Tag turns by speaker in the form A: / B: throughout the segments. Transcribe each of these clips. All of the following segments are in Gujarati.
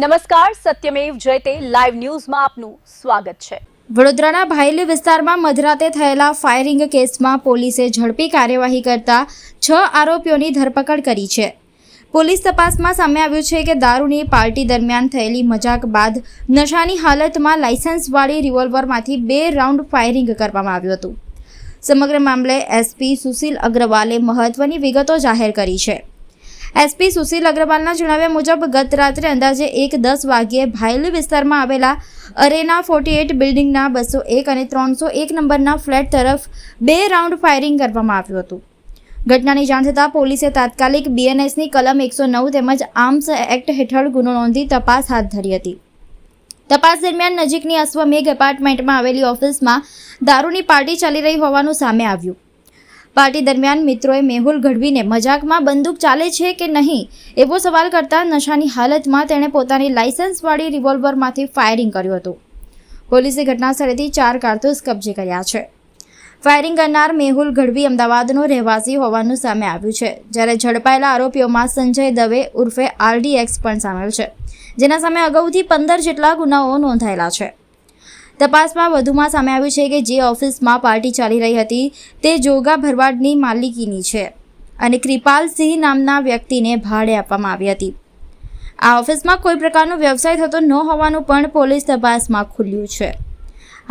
A: નમસ્કાર, સત્યમેવ જયતે લાઈવ ન્યૂઝમાં આપનું સ્વાગત છે।
B: વડોદરાના ભાયલી વિસ્તારમાં મધરાતે થયેલા ફાયરિંગ કેસમાં પોલીસે ઝડપી કાર્યવાહી કરતા 6 આરોપીઓની ધરપકડ કરી છે। પોલીસ તપાસમાં સામે આવ્યું છે કે દારૂની પાર્ટી દરમિયાન થયેલી મજાક બાદ નશાની હાલતમાં લાયસન્સવાળી રિવોલ્વરમાંથી 2 રાઉન્ડ ફાયરિંગ કરવામાં આવ્યું હતું। સમગ્ર મામલે એસપી સુશીલ અગ્રવાલે મહત્વની વિગતો જાહેર કરી છે। એસપી સુશીલ અગ્રવાલના જણાવ્યા મુજબ ગત રાત્રે અંદાજે 1:10 વાગ્યે ભાયલી વિસ્તારમાં આવેલા અરેના 48 બિલ્ડિંગના 201 અને 301 નંબરના ફ્લેટ તરફ 2 રાઉન્ડ ફાયરિંગ કરવામાં આવ્યું હતું। ઘટનાની જાણ થતાં પોલીસે તાત્કાલિક બીએનએસની કલમ 109 તેમજ આર્મ્સ એક્ટ હેઠળ ગુનો નોંધી તપાસ હાથ ધરી હતી। તપાસ દરમિયાન નજીકની અશ્વમેઘ એપાર્ટમેન્ટમાં આવેલી ઓફિસમાં દારૂની પાર્ટી ચાલી રહી હોવાનું સામે આવ્યું। પાર્ટી દરમિયાન મિત્રોએ મેહુલ ગઢવીને મજાકમાં બંદૂક ચાલે છે કે નહીં એવો સવાલ કરતા નશાની હાલતમાં તેણે પોતાની લાયસન્સવાળી રિવોલ્વરમાંથી ફાયરિંગ કર્યું હતું। પોલીસે ઘટનાસ્થળેથી 4 કારતૂસ કબજે કર્યા છે। ફાયરિંગ કરનાર મેહુલ ગઢવી અમદાવાદનો રહેવાસી હોવાનું સામે આવ્યું છે, જ્યારે ઝડપાયેલા આરોપીઓમાં સંજય દવે ઉર્ફે RDX પણ સામેલ છે, જેના સામે અગાઉથી 15 જેટલા ગુનાઓ નોંધાયેલા છે। તપાસમાં વધુમાં સામે આવ્યું છે કે જે ઓફિસમાં પાર્ટી ચાલી રહી હતી તે જોગા ભરવાડની માલિકીની છે અને કૃપાલસિંહ નામના વ્યક્તિને ભાડે આપવામાં આવી હતી। આ ઓફિસમાં કોઈ પ્રકારનો વ્યવસાય થતો ન હોવાનું પણ પોલીસ તપાસમાં ખુલ્યું છે।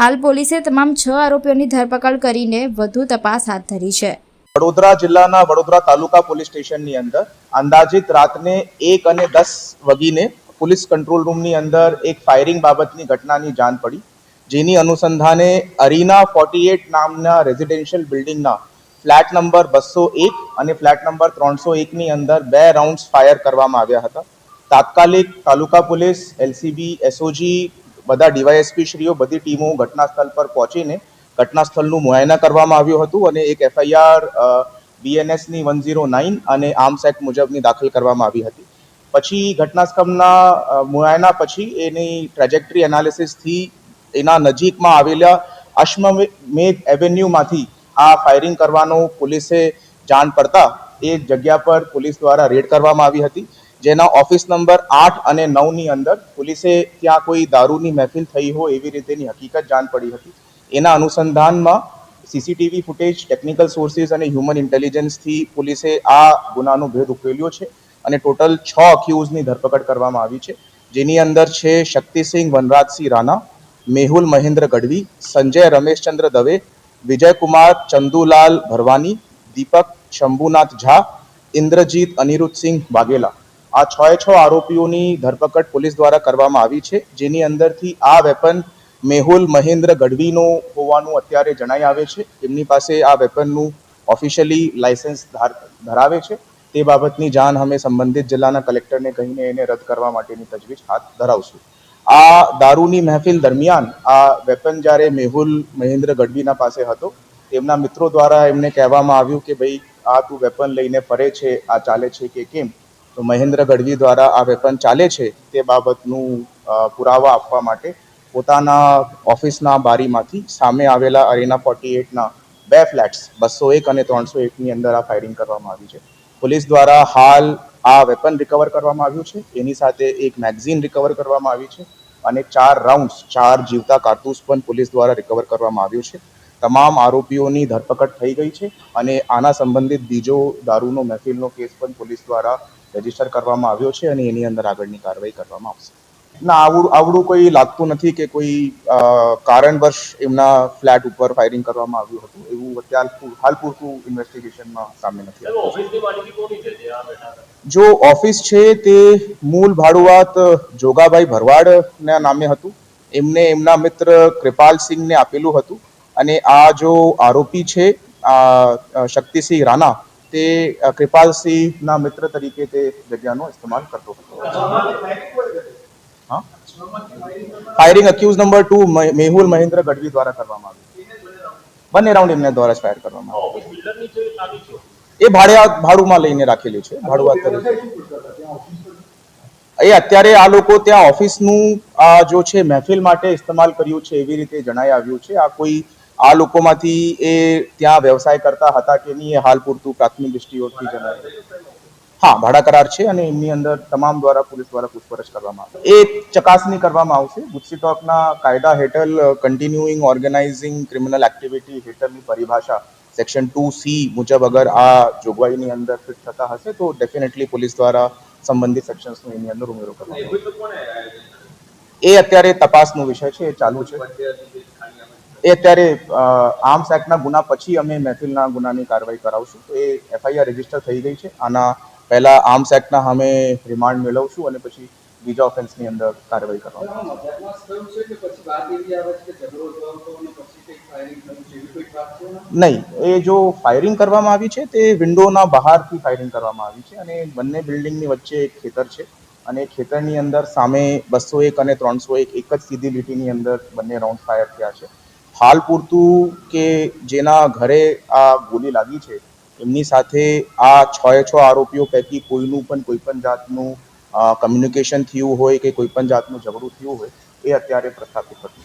B: હાલ પોલીસે તમામ 6 આરોપીઓની ધરપકડ કરીને વધુ તપાસ હાથ ધરી છે।
C: વડોદરા જિલ્લાના વડોદરા તાલુકા પોલીસ સ્ટેશનની અંદર અંદાજિત રાતને 1:10 વાગ્યે પોલીસ કંટ્રોલ રૂમની અંદર એક ફાયરિંગ બાબતની ઘટનાની જાણ પડી, જેની અનુસંધાને અરીના 48 નામના રેઝિડેન્શિયલ બિલ્ડિંગના ફ્લેટ નંબર 201 અને ફ્લેટ નંબર 301 ની અંદર 2 રાઉન્ડ્સ ફાયર કરવામાં આવ્યા હતા। તાત્કાલિક તાલુકા પોલીસ, એલસીબી, એસઓજી, બધા ડીવાયએસપી શ્રીઓ, બધી ટીમો ઘટના સ્થળ પર પહોંચીને ઘટના સ્થળનું મુઆયના કરવામાં આવ્યું હતું અને એક એફઆઈઆર બીએનએસની 109 અને આર્મ્સ એક્ટ મુજબની દાખલ કરવામાં આવી હતી। પછી ઘટના સ્થળના મુઆયના પછી એની ટ્રેજેક્ટરી એનાલિસિસથી એના નજીકમાં આવેલા અશ્વમેઘ એવેન્યુમાંથી આ ફાયરિંગ કરવાનો પોલીસે જાણ પડતા એ જગ્યા પર પોલીસ દ્વારા રેડ કરવામાં આવી હતી, જેના ઓફિસ નંબર 8 અને 9 ની અંદર પોલીસે ત્યાં કોઈ દારૂની મહેફિલ થઈ હોય એવી રીતેની હકીકત જાણ પડી હતી। એના અનુસંધાનમાં સીસીટીવી ફૂટેજ, ટેકનિકલ સોર્સિસ અને હ્યુમન ઇન્ટેલિજન્સથી પોલીસે આ ગુનાનો ભેદ ઉકેલ્યો છે અને ટોટલ 6 અક્યુઝની ધરપકડ કરવામાં આવી છે, જેની અંદર છે શક્તિસિંહ વનરાજસિંહ રાણા, મેહુલ મહેન્દ્ર ગઢવી, સંજય રમેશચંદ્ર દવે, વિજયકુમાર ચંદુલાલ ભરવાની, દીપક શંભુનાથ ઝા, ઇન્દ્રજીત અનિરુદ્ધસિંહ વાઘેલા। આ 6 આરોપીઓની ધરપકડ પોલીસ દ્વારા કરવામાં આવી છે, જેની અંદરથી આ વેપન મેહુલ મહેન્દ્ર ગઢવીનો હોવાનું અત્યારે જણાઈ આવે છે। એમની પાસે આ વેપનનું ઓફિશિયલી લાયસન્સ ધરાવે છે। તે બાબતની જાણ અમે સંબંધિત જિલ્લાના કલેક્ટરને કહીને એને રદ કરવા માટેની તજવીજ હાથ ધરાવશું। આ દારૂની મહેફિલ દરમિયાન આ વેપન જ્યારે મેહુલ મહેન્દ્ર ગઢવીના પાસે હતો, તેમના મિત્રો દ્વારા એમને કહેવામાં આવ્યું કે ભાઈ આ તું વેપન લઈને ફરે છે, આ ચાલે છે કે કેમ? તો મહેન્દ્ર ગઢવી દ્વારા આ વેપન ચાલે છે તે બાબતનું પુરાવા આપવા માટે પોતાના ઓફિસના બારીમાંથી સામે આવેલા અરેના 48ના 2 ફ્લેટ્સ 201 અને 301 ની અંદર આ ફાયરિંગ કરવામાં આવી છે। પોલીસ દ્વારા હાલ આ વેપન રિકવર કરવામાં આવ્યું છે, એની સાથે એક મેગઝીન રિકવર કરવામાં આવી છે અને 4 રાઉન્ડ્સ 4 જીવતા કારતૂસ પણ પોલીસ દ્વારા રિકવર કરવામાં આવ્યું છે। તમામ આરોપીઓની ધરપકડ થઈ ગઈ છે અને આના સંબંધિત બીજો દારૂનો મહેફિલનો કેસ પણ પોલીસ દ્વારા રજીસ્ટર કરવામાં આવ્યો છે અને એની અંદર આગળની કાર્યવાહી કરવામાં આવશે। ના, આવડું કોઈ લાગતું નથી કે કોઈ કારણવશ એમના ફ્લેટ ઉપર ફાયરિંગ કરવામાં આવ્યું હતું, એવું અત્યારે હાલ પૂરતું ઇન્વેસ્ટિગેશનમાં સામે નથી આવ્યું। જો ઓફિસ છે તે મૂળ ભાડુઆત જોગાભાઈ ભરવાડના નામે હતું, એમને એમના મિત્ર કૃપાલસિંહને આપેલું હતું અને આ જો આરોપી છે શક્તિસિંહ રાણા, તે કૃપાલસિંહના મિત્ર તરીકે તે જગ્યાનો ઇસ્તેમાલ કરતો હતો। Firing accuse number 2 Mehul Mahendra Gadhvi દ્વારા કરવામાં આવ્યું। 2 રાઉન્ડ એમને દ્વારા ફાયર કરવામાં આવ્યું। એ ભાડુમાં લઈને રાખેલી છે, ભાડુઆત તરીકે। એ અત્યારે આ લોકો ત્યાં ઓફિસનું જો છે મહેફિલ માટે ઇસ્તેમાલ કર્યું છે એવી રીતે જણાઈ આવ્યું છે। આ કોઈ આ લોકોમાંથી એ ત્યાં વ્યવસાય કરતા હતા કે નહીં એ હાલ પૂરતું પ્રાથમિક દૃષ્ટિઓથી જણાય। હા, ભાડા કરાર છે અને એમની અંદર તમામ દ્વારા પોલીસ દ્વારા પૂછપરછ કરવામાં આવશે. એ ચકાસણી કરવામાં આવશે. ગુજસીટોકના કાયદા હેઠળ કન્ટિન્યુઇંગ ઓર્ગેનાઇઝિંગ ક્રિમિનલ એક્ટિવિટી હેઠળની પરિભાષા સેક્શન 2C મુજબ અગર આ જોગવાઈની અંદર ફિટ થતા હશે તો ડેફિનેટલી પોલીસ દ્વારા સંબંધિત સેક્શન્સનો એની અંદર ઉમેરો કરવામાં આવશે. એ અત્યારે તપાસનો વિષય છે, એ ચાલુ છે. એ અત્યારે આર્મ્સ એક્ટના ગુના પછી અમે મહેફિલના ગુનાની કાર્યવાહી કરાવશું. તો એ FIR રજીસ્ટર થઈ ગઈ છે. આના પહેલા આર્મ્સ એક્ટના અમે રિમાન્ડ મેળવશું અને પછી બીજા ઓફેન્સની અંદર કાર્યવાહી કરવામાં નહીં. એ જો ફાયરિંગ કરવામાં આવી છે તે વિન્ડોના બહારથી ફાયરિંગ કરવામાં આવી છે અને બંને બિલ્ડિંગની વચ્ચે એક ખેતર છે અને ખેતરની અંદર સામે 201 અને 301 એક જ સીધી લીટીની અંદર બંને રાઉન્ડ ફાયર થયા છે. હાલ પૂરતું કે જેના ઘરે આ ગોળી લાગી છે એમની સાથે આ 6 આરોપીઓ પૈકી કોઈનું પણ કોઈ પણ જાતનું કમ્યુનિકેશન થયું હોય કે કોઈ પણ જાતનું ઝઘડું થયું હોય એ અત્યારે પ્રસ્થાપિત થતું